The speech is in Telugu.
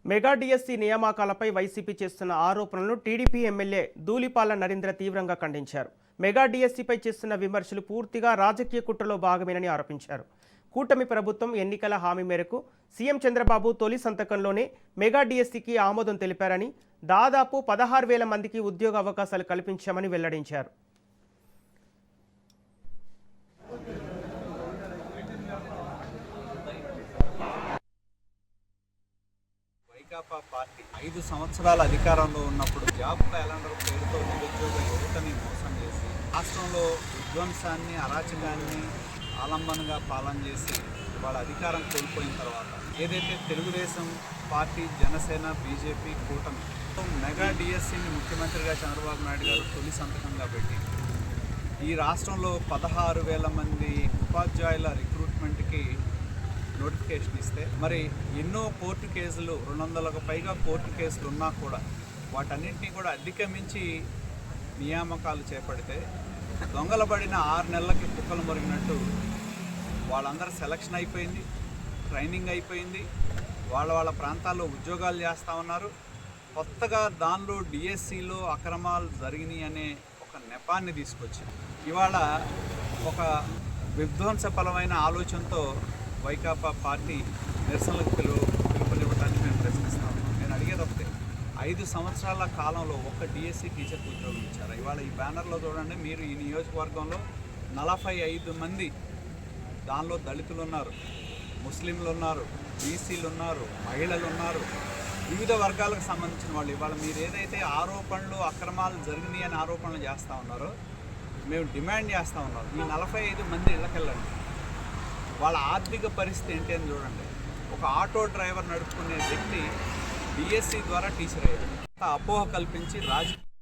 మెగా డిఎస్సి నియామకాలపై వైసీపీ చేస్తున్న ఆరోపణలను టీడీపీ ఎమ్మెల్యే ధూళిపాల నరేంద్ర తీవ్రంగా ఖండించారు. మెగా డిఎస్సిపై చేస్తున్న విమర్శలు పూర్తిగా రాజకీయ కుట్రలో భాగమేనని ఆరోపించారు. కూటమి ప్రభుత్వం ఎన్నికల హామీ మేరకు సీఎం చంద్రబాబు తొలి సంతకంలోనే మెగా డిఎస్సికి ఆమోదం తెలిపారని, దాదాపు 16,000 మందికి ఉద్యోగ అవకాశాలు కల్పించామని వెల్లడించారు. వైకాపా పార్టీ 5 సంవత్సరాల అధికారంలో ఉన్నప్పుడు జాబ్ క్యాలెండర్ పేరుతో నిరుద్యోగ యువతని మోసం చేసి రాష్ట్రంలో విధ్వంసాన్ని, అరాచకాన్ని ఆలంబనగా పాలన చేసి వాళ్ళ అధికారం కోల్పోయిన తర్వాత ఏదైతే తెలుగుదేశం పార్టీ, జనసేన, బీజేపీ కూటమి మెగా డిఎస్సిని ముఖ్యమంత్రిగా చంద్రబాబు నాయుడు గారు తొలి సంతకంగా పెట్టి ఈ రాష్ట్రంలో 16,000 మంది ఉపాధ్యాయుల రిక్రూట్మెంట్కి నోటిఫికేషన్ ఇస్తే మరి ఎన్నో కోర్టు కేసులు, 200కు పైగా కోర్టు కేసులు ఉన్నా కూడా వాటన్నింటినీ కూడా అధిగమించి నియామకాలు చేపడితే దొంగలబడిన 6 నెలలకి కుక్కలు మురిగినట్టు వాళ్ళందరూ సెలక్షన్ అయిపోయింది, ట్రైనింగ్ అయిపోయింది, వాళ్ళ ప్రాంతాల్లో ఉద్యోగాలు చేస్తూ ఉన్నారు. కొత్తగా దానిలో డిఎస్సిలో అక్రమాలు జరిగినాయి అనే ఒక నెపాన్ని తీసుకొచ్చి ఇవాళ ఒక విధ్వంసపరమైన ఆలోచనతో వైకాపా పార్టీ నిరసనలకు పిలుపునివ్వడానికి మేము ప్రశ్నిస్తాము. నేను అడిగేది ఒకటే, 5 సంవత్సరాల కాలంలో ఒక్క డిఎస్సి టీచర్కి ఉద్యోగం ఇచ్చారు. ఇవాళ ఈ బ్యానర్లో చూడండి, మీరు ఈ నియోజకవర్గంలో 45 మంది, దానిలో దళితులు ఉన్నారు, ముస్లింలు ఉన్నారు, బీసీలు ఉన్నారు, మహిళలు ఉన్నారు, వివిధ వర్గాలకు సంబంధించిన వాళ్ళు. ఇవాళ మీరు ఏదైతే ఆరోపణలు, అక్రమాలు జరిగినాయి అని ఆరోపణలు చేస్తూ ఉన్నారో మేము డిమాండ్ చేస్తూ ఉన్నాం, ఈ 45 మంది ఇళ్ళకెళ్ళండి, వాళ్ళ ఆర్థిక పరిస్థితి ఏంటి అని చూడండి. ఒక ఆటో డ్రైవర్ నడుపుకునే వ్యక్తి డిఎస్సి ద్వారా టీచర్ అయ్యాడు. అపోహ కల్పించి రాజకీయ